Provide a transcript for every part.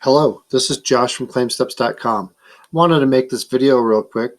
Hello, this is Josh from ClaimSteps.com. Wanted to make this video real quick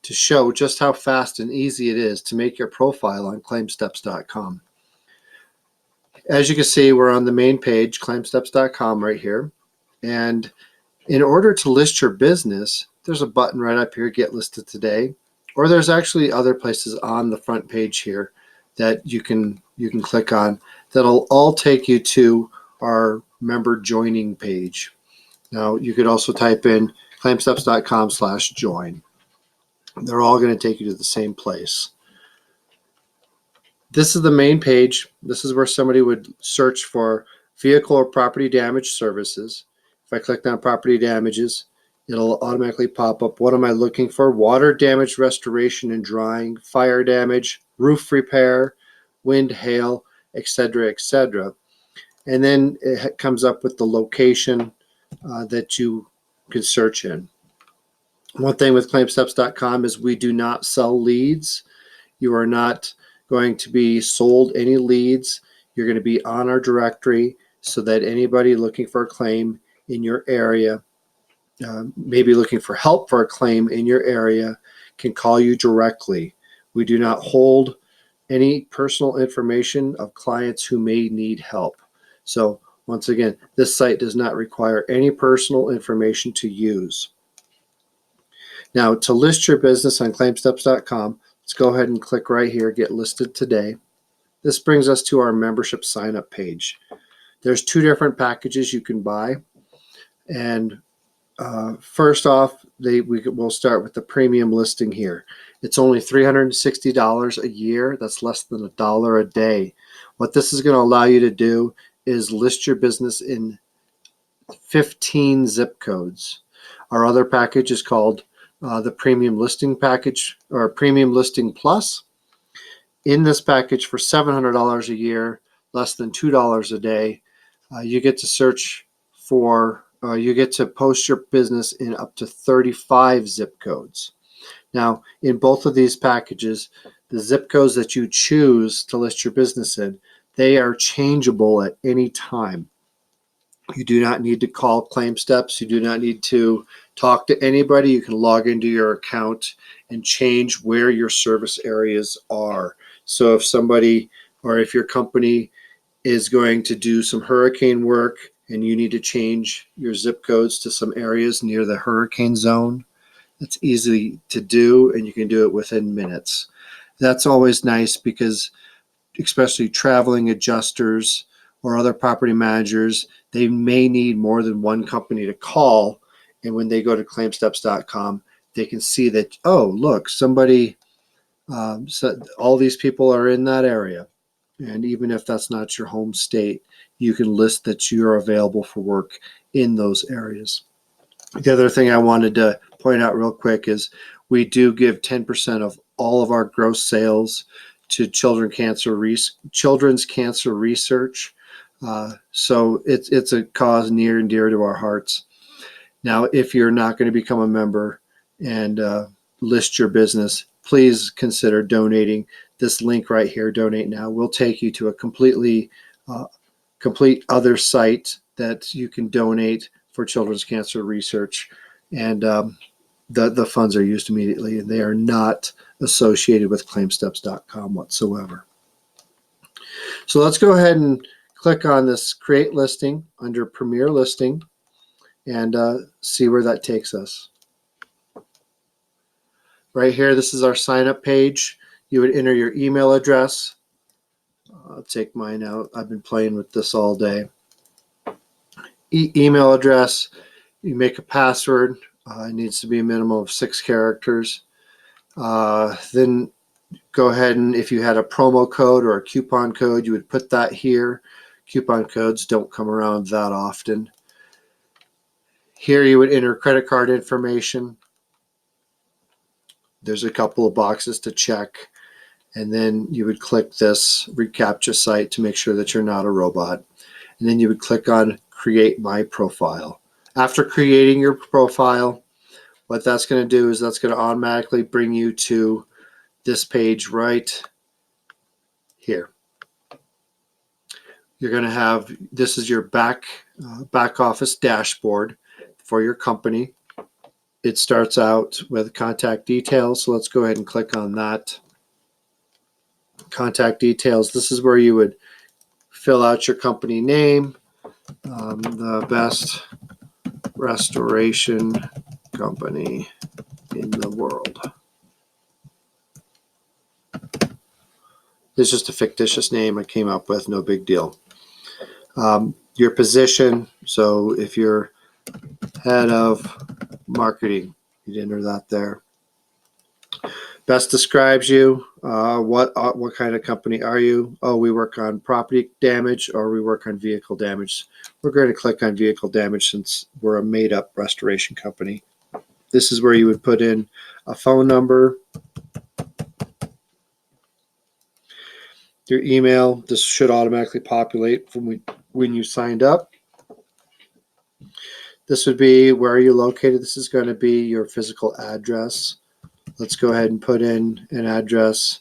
to show just how fast and easy it is to make your profile on ClaimSteps.com. As you can see, we're on the main page, ClaimSteps.com right here. And in order to list your business, there's a button right up here, Get Listed Today, or there's actually other places on the front page here that you can click on that'll all take you to our member joining page. Now, you could also type in ClaimSteps.com/join. They're all going to take you to the same place. This is the main page. This is where somebody would search for vehicle or property damage services. If I click on property damages, it'll automatically pop up. What am I looking for? Water damage restoration and drying, fire damage, roof repair, wind, hail, etc., etc. And then it comes up with the location that you can search in. One thing with ClaimSteps.com is we do not sell leads. You are not going to be sold any leads. You're going to be on our directory so that anybody looking for a claim in your area, maybe looking for help for a claim in your area, can call you directly. We do not hold any personal information of clients who may need help. So once again, this site does not require any personal information to use. Now, to list your business on ClaimSteps.com, let's go ahead and click right here, Get Listed Today. This brings us to our membership sign-up page. There's two different packages you can buy. And first off, we'll start with the premium listing here. It's only $360 a year. That's less than $1 a day. What this is going to allow you to do is list your business in 15 zip codes. Our other package is called the Premium Listing Package, or Premium Listing Plus. In this package, for $700 a year, less than $2 a day, you get to search for, you get to post your business in up to 35 zip codes. Now, in both of these packages, the zip codes that you choose to list your business in, they are changeable at any time. You do not need to call ClaimSteps. You do not need to talk to anybody. You can log into your account and change where your service areas are. So if somebody, or if your company is going to do some hurricane work and you need to change your zip codes to some areas near the hurricane zone, that's easy to do, and you can do it within minutes. That's always nice because especially traveling adjusters or other property managers, they may need more than one company to call. And when they go to ClaimSteps.com, they can see that, oh, look, somebody, so all these people are in that area. And even if that's not your home state, you can list that you're available for work in those areas. The other thing I wanted to point out real quick is we do give 10% of all of our gross sales to children's cancer research. So it's a cause near and dear to our hearts. Now, if you're not going to become a member and list your business, please consider donating. This link right here, Donate Now, will take you to a complete other site that you can donate for children's cancer research. And the funds are used immediately, and they are not associated with ClaimSteps.com whatsoever. So let's go ahead and click on this Create Listing under Premier Listing and see where that takes us. Right here, this is our sign-up page. You would enter your email address. I'll take mine out. I've been playing with this all day. Email address. You make a password. It needs to be a minimum of 6 characters. Then go ahead and if you had a promo code or a coupon code, you would put that here. Coupon codes don't come around that often. Here you would enter credit card information. There's a couple of boxes to check. And then you would click this reCAPTCHA site to make sure that you're not a robot. And then you would click on Create My Profile. After creating your profile, what that's going to do is that's going to automatically bring you to this page right here. You're going to have, this is your back office dashboard for your company. It starts out with contact details. So let's go ahead and click on that. Contact details. This is where you would fill out your company name, the best restoration company in the world. It's just a fictitious name I came up with, no big deal. Your position, so if you're head of marketing, you'd enter that there. Best describes you. What kind of company are you? Oh, we work on property damage, or we work on vehicle damage. We're going to click on vehicle damage since we're a made-up restoration company. This is where you would put in a phone number, your email. This should automatically populate from when you signed up. This would be where are you located. This is going to be your physical address. Let's go ahead and put in an address.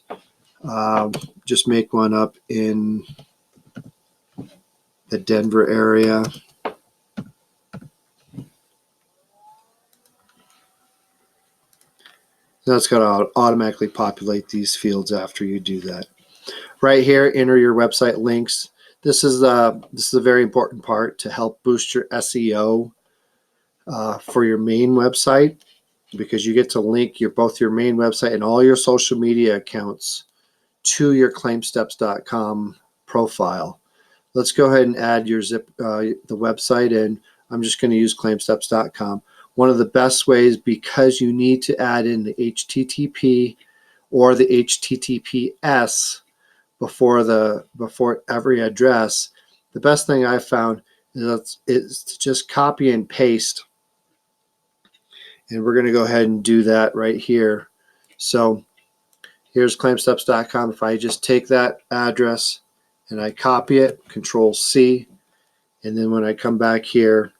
Just make one up in the Denver area. Now it's going to automatically populate these fields after you do that. Right here, enter your website links. This is a very important part to help boost your SEO for your main website, because you get to link both your main website and all your social media accounts to your ClaimSteps.com profile. Let's go ahead and add your the website in. I'm just going to use ClaimSteps.com. One of the best ways, because you need to add in the HTTP or the HTTPS before every address. The best thing I found is to just copy and paste. And we're going to go ahead and do that right here. So here's ClaimSteps.com. If I just take that address and I copy it, Control C, and then when I come back here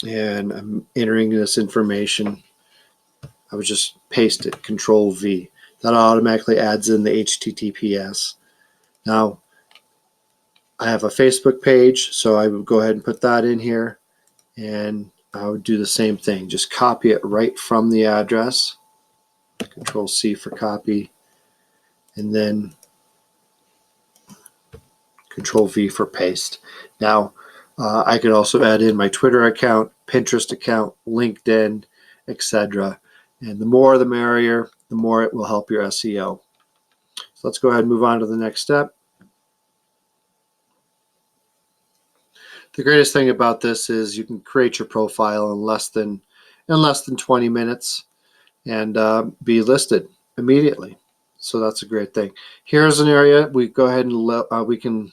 and I'm entering this information, I would just paste it, Control V. That automatically adds in the HTTPS. Now, I have a Facebook page, so I would go ahead and put that in here, and I would do the same thing. Just copy it right from the address. Control C for copy, and then Control V for paste. Now, I could also add in my Twitter account, Pinterest account, LinkedIn, etc. And the more the merrier, the more it will help your SEO. So let's go ahead and move on to the next step. The greatest thing about this is you can create your profile in less than 20 minutes and be listed immediately. So that's a great thing. Here's an area we go ahead and we can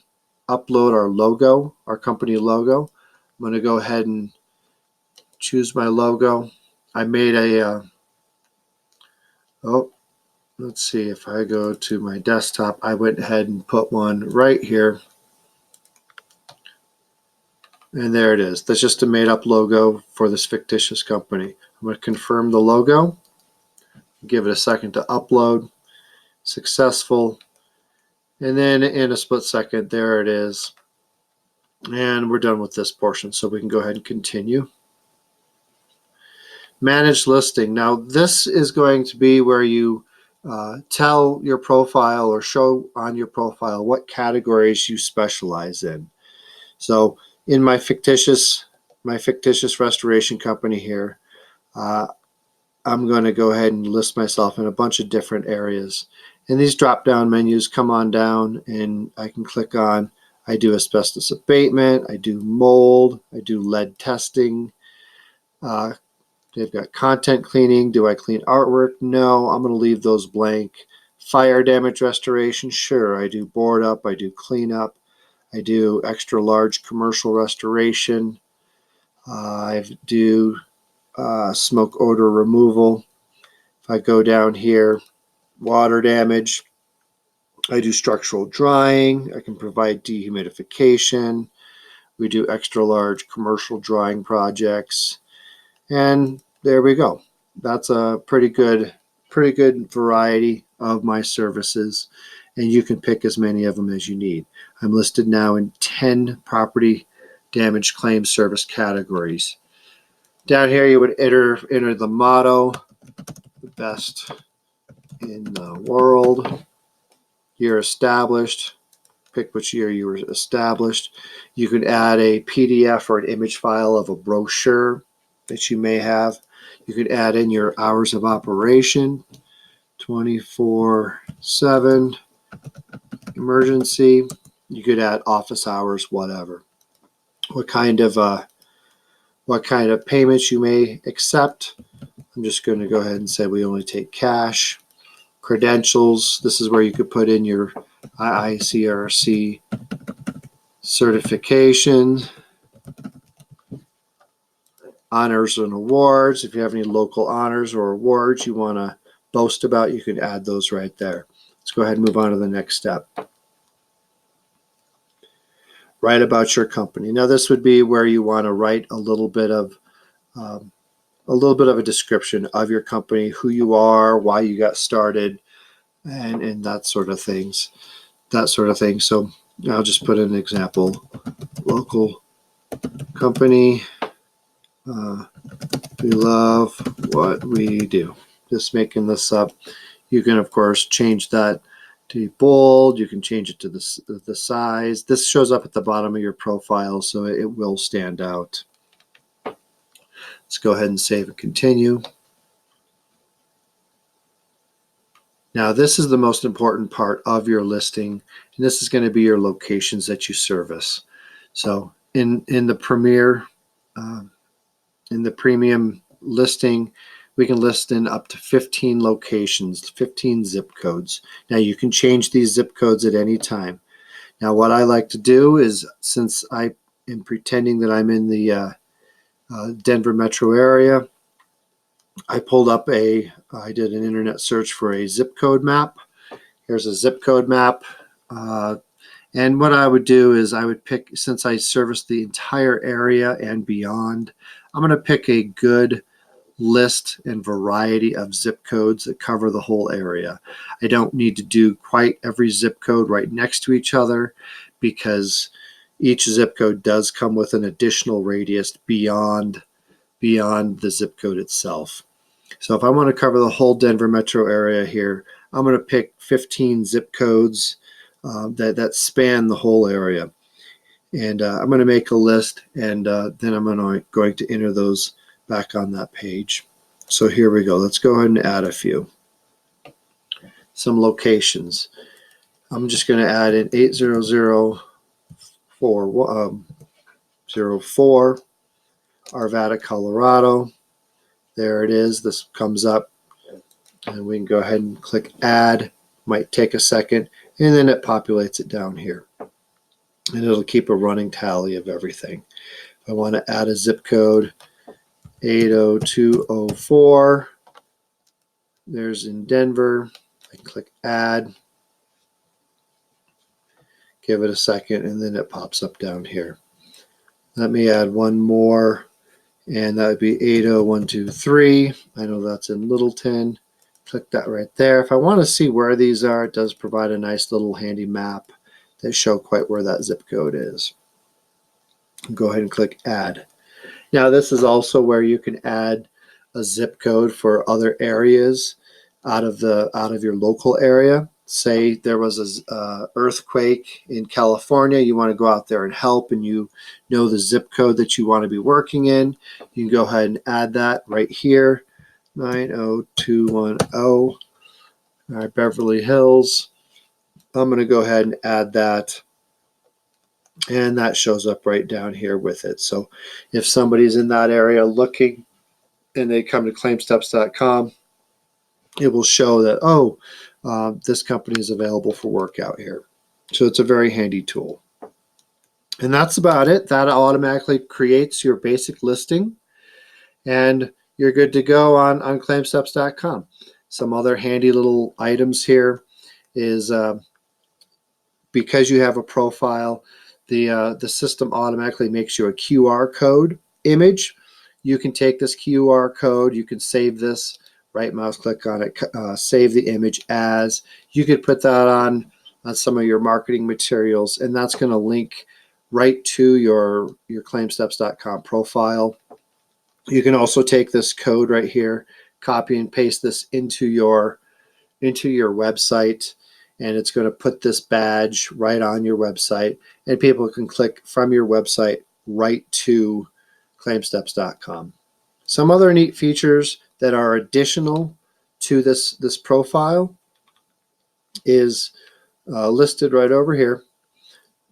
upload our logo, our company logo. I'm going to go ahead and choose my logo. I made let's see, if I go to my desktop, I went ahead and put one right here. And there it is. That's just a made-up logo for this fictitious company. I'm going to confirm the logo. Give it a second to upload. Successful. And then in a split second, there it is. And we're done with this portion, so we can go ahead and continue. Manage listing. Now, this is going to be where you tell your profile or show on your profile what categories you specialize in. So in my fictitious restoration company here, I'm going to go ahead and list myself in a bunch of different areas. And these drop-down menus come on down, and I can click on, I do asbestos abatement, I do mold, I do lead testing. They've got content cleaning. Do I clean artwork? No, I'm going to leave those blank. Fire damage restoration? Sure, I do board up, I do cleanup. I do extra large commercial restoration. I do smoke odor removal. If I go down here, water damage, I do structural drying. I can provide dehumidification. We do extra large commercial drying projects. And there we go. That's a pretty good variety of my services. and you can pick as many of them as you need. I'm listed now in 10 property damage claim service categories. Down here, you would enter the motto, the best in the world, year established, pick which year you were established. You could add a PDF or an image file of a brochure that you may have. You could add in your hours of operation, 24/7, emergency. You could add office hours, whatever. What kind of payments you may accept. I'm just going to go ahead and say we only take cash. Credentials. This is where you could put in your IICRC certification. Honors and awards. If you have any local honors or awards you want to boast about, you can add those right there. Let's go ahead and move on to the next step. Write about your company. Now this would be where you want to write a little bit of a description of your company, who you are, why you got started, and that sort of things. So I'll just put an example. Local company. We love what we do. Just making this up. You can, of course, change that to bold. You can change it to the size. This shows up at the bottom of your profile, so it will stand out. Let's go ahead and save and continue. Now, this is the most important part of your listing, and this is going to be your locations that you service. So in the premium listing, we can list in up to 15 locations, 15 zip codes. Now you can change these zip codes at any time. Now what I like to do is, since I am pretending that I'm in the Denver metro area, I did an internet search for a zip code map. Here's a zip code map. And what I would do is I would pick, since I service the entire area and beyond, I'm going to pick a good list and variety of zip codes that cover the whole area. I don't need to do quite every zip code right next to each other, because each zip code does come with an additional radius beyond the zip code itself. So if I want to cover the whole Denver metro area here, I'm going to pick 15 zip codes that span the whole area. And I'm going to make a list, and then I'm going to enter those back on that page. So here we go. Let's go ahead and add a few. Some locations. I'm just going to add in 80004, Arvada, Colorado. There it is. This comes up, and we can go ahead and click add. Might take a second, and then it populates it down here. And it'll keep a running tally of everything. If I want to add a zip code, 80204, there's in Denver. I click add, give it a second, and then it pops up down here. Let me add one more, and that would be 80123. I know that's in Littleton. Click that right there. If I want to see where these are, it does provide a nice little handy map that show quite where that zip code is. Go ahead and click add. Now this is also where you can add a zip code for other areas out of your local area. Say there was an earthquake in California, you want to go out there and help, and you know the zip code that you want to be working in. You can go ahead and add that right here, 90210. All right, Beverly Hills. I'm going to go ahead and add that, and that shows up right down here with it. So if somebody's in that area looking and they come to ClaimSteps.com, it will show that, this company is available for work out here. So it's a very handy tool. And that's about it. That automatically creates your basic listing, and you're good to go on ClaimSteps.com. Some other handy little items here is because you have a profile, the system automatically makes you a QR code image. You can take this QR code, you can save this, right mouse click on it, save the image as. You could put that on on some of your marketing materials, and that's going to link right to your ClaimSteps.com profile. You can also take this code right here, copy and paste this into your website, and it's going to put this badge right on your website, and people can click from your website right to ClaimSteps.com. Some other neat features that are additional to this profile is listed right over here.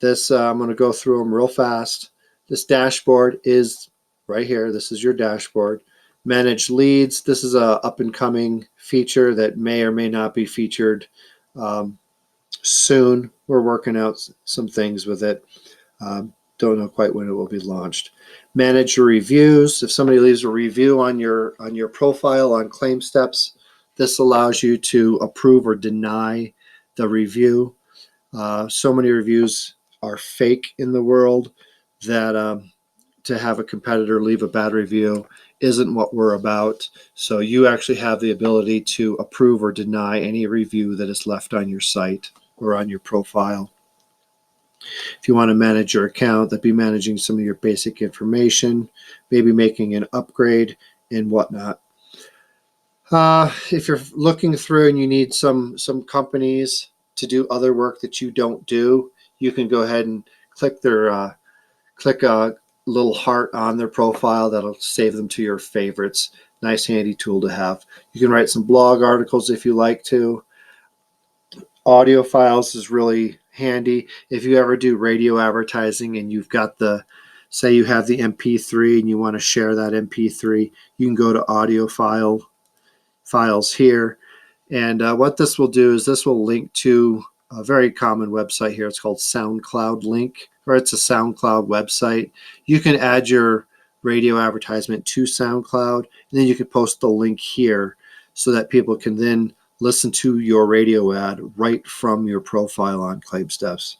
This I'm going to go through them real fast. This dashboard is right here. This is your dashboard. Manage leads. This is a up and coming feature that may or may not be featured soon. We're working out some things with it. Don't know quite when it will be launched. Manage your reviews. If somebody leaves a review on your profile on ClaimSteps, this allows you to approve or deny the review. So many reviews are fake in the world that to have a competitor leave a bad review isn't what we're about. So you actually have the ability to approve or deny any review that is left on your site or on your profile. If you want to manage your account, that'd be managing some of your basic information, maybe making an upgrade and whatnot. If you're looking through and you need some companies to do other work that you don't do, you can go ahead and click a little heart on their profile. That'll save them to your favorites. Nice handy tool to have. You can write some blog articles if you like to. Audio files is really handy. If you ever do radio advertising and you've got say you have the MP3 and you want to share that MP3, you can go to audio files here. And what this will do is this will link to a very common website here. It's called SoundCloud Link, or it's a SoundCloud website. You can add your radio advertisement to SoundCloud, and then you can post the link here so that people can then listen to your radio ad right from your profile on ClaimSteps.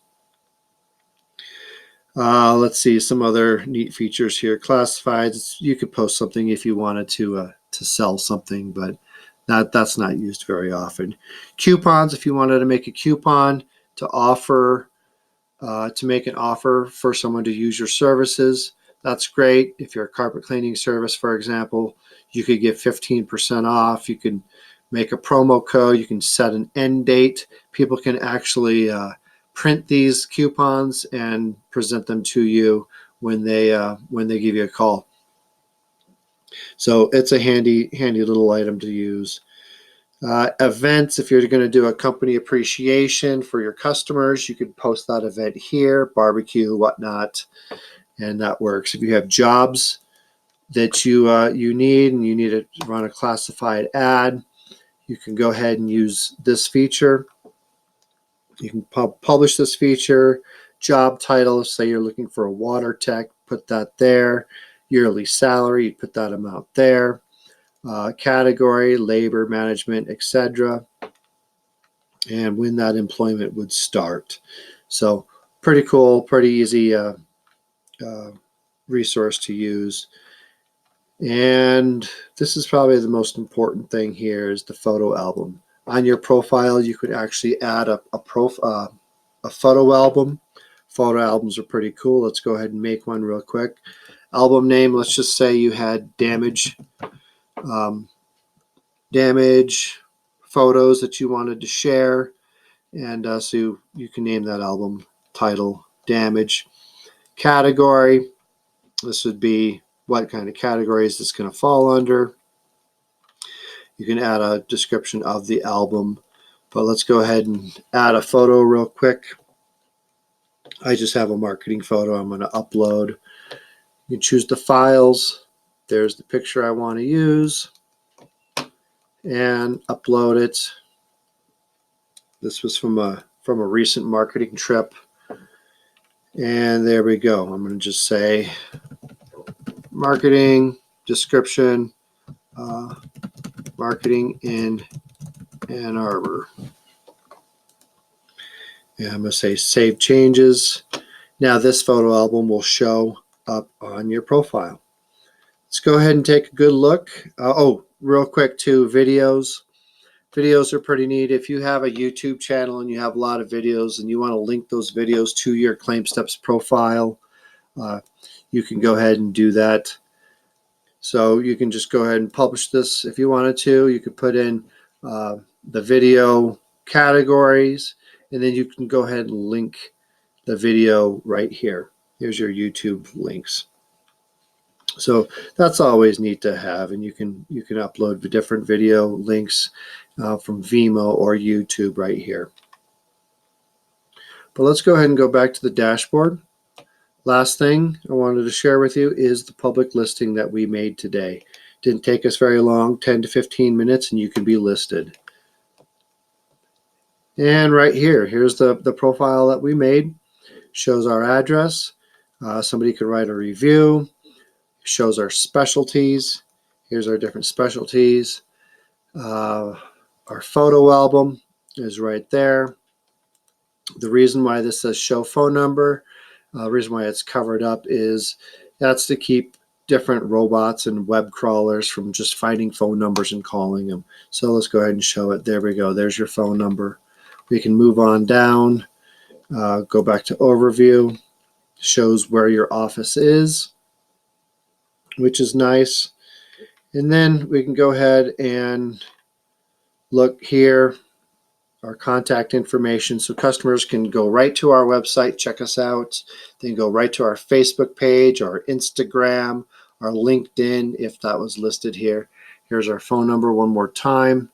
Let's see some other neat features here. Classifieds, you could post something if you wanted to sell something, but that's not used very often. Coupons, if you wanted to make a coupon to offer, to make an offer for someone to use your services, that's great. If you're a carpet cleaning service, for example, you could get 15% off. You can make a promo code. You can set an end date. People can actually print these coupons and present them to you when they give you a call. So it's a handy little item to use. Events, if you're going to do a company appreciation for your customers, you could post that event here, barbecue, whatnot, and that works. If you have jobs that you need and you need to run a classified ad, you can go ahead and use this feature. You can publish this feature. Job title, say you're looking for a water tech, put that there. Yearly salary, you put that amount there. Category, labor, management, etc. And when that employment would start. So pretty cool, pretty easy resource to use. And this is probably the most important thing here is the photo album. On your profile, you could actually add a photo album. Photo albums are pretty cool. Let's go ahead and make one real quick. Album name, let's just say you had damage photos that you wanted to share. And so you can name that album title, Damage. Category, this would be what kind of category is this going to fall under. You can add a description of the album, but let's go ahead and add a photo real quick. I just have a marketing photo I'm going to upload. You can choose the files. There's the picture I want to use and upload it. This was from a recent marketing trip. And there we go. I'm going to just say marketing description, marketing in Ann Arbor. And I'm going to say save changes. Now this photo album will show up on your profile. Let's go ahead and take a good look. Real quick too, videos. Videos are pretty neat. If you have a YouTube channel and you have a lot of videos and you want to link those videos to your ClaimSteps profile, you can go ahead and do that. So you can just go ahead and publish this if you wanted to. You could put in the video categories, and then you can go ahead and link the video right here. Here's your YouTube links. So that's always neat to have, and you can upload the different video links from Vimeo or YouTube right here. But let's go ahead and go back to the dashboard. Last thing I wanted to share with you is the public listing that we made today. Didn't take us very long, 10 to 15 minutes, and you can be listed. And right here, here's the profile that we made. Shows our address. Somebody could write a review. Shows our specialties. Here's our different specialties. Our photo album is right there. The reason why this says show phone number, the reason why it's covered up is that's to keep different robots and web crawlers from just finding phone numbers and calling them. So let's go ahead and show it. There we go. There's your phone number. We can move on down, go back to overview. Shows where your office is, which is nice. And then we can go ahead and look here, our contact information, so customers can go right to our website, check us out. They can go right to our Facebook page, our Instagram, our LinkedIn, if that was listed here. Here's our phone number one more time,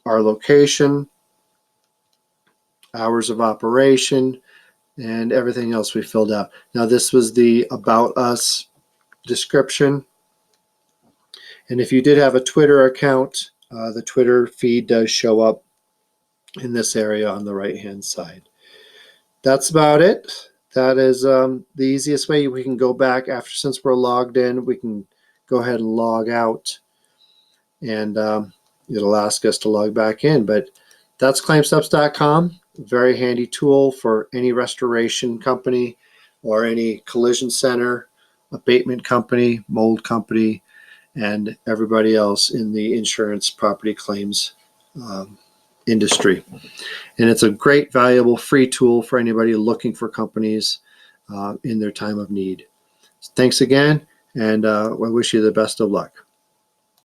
our location, hours of operation, and everything else we filled out. Now this was the About Us description. And if you did have a Twitter account, the Twitter feed does show up in this area on the right hand side. That's about it. That is the easiest way. We can go back after, since we're logged in, we can go ahead and log out, and it'll ask us to log back in. But that's ClaimSteps.com. Very handy tool for any restoration company or any collision center, abatement company, mold company, and everybody else in the insurance property claims industry. And it's a great, valuable, free tool for anybody looking for companies in their time of need. Thanks again, and I wish you the best of luck.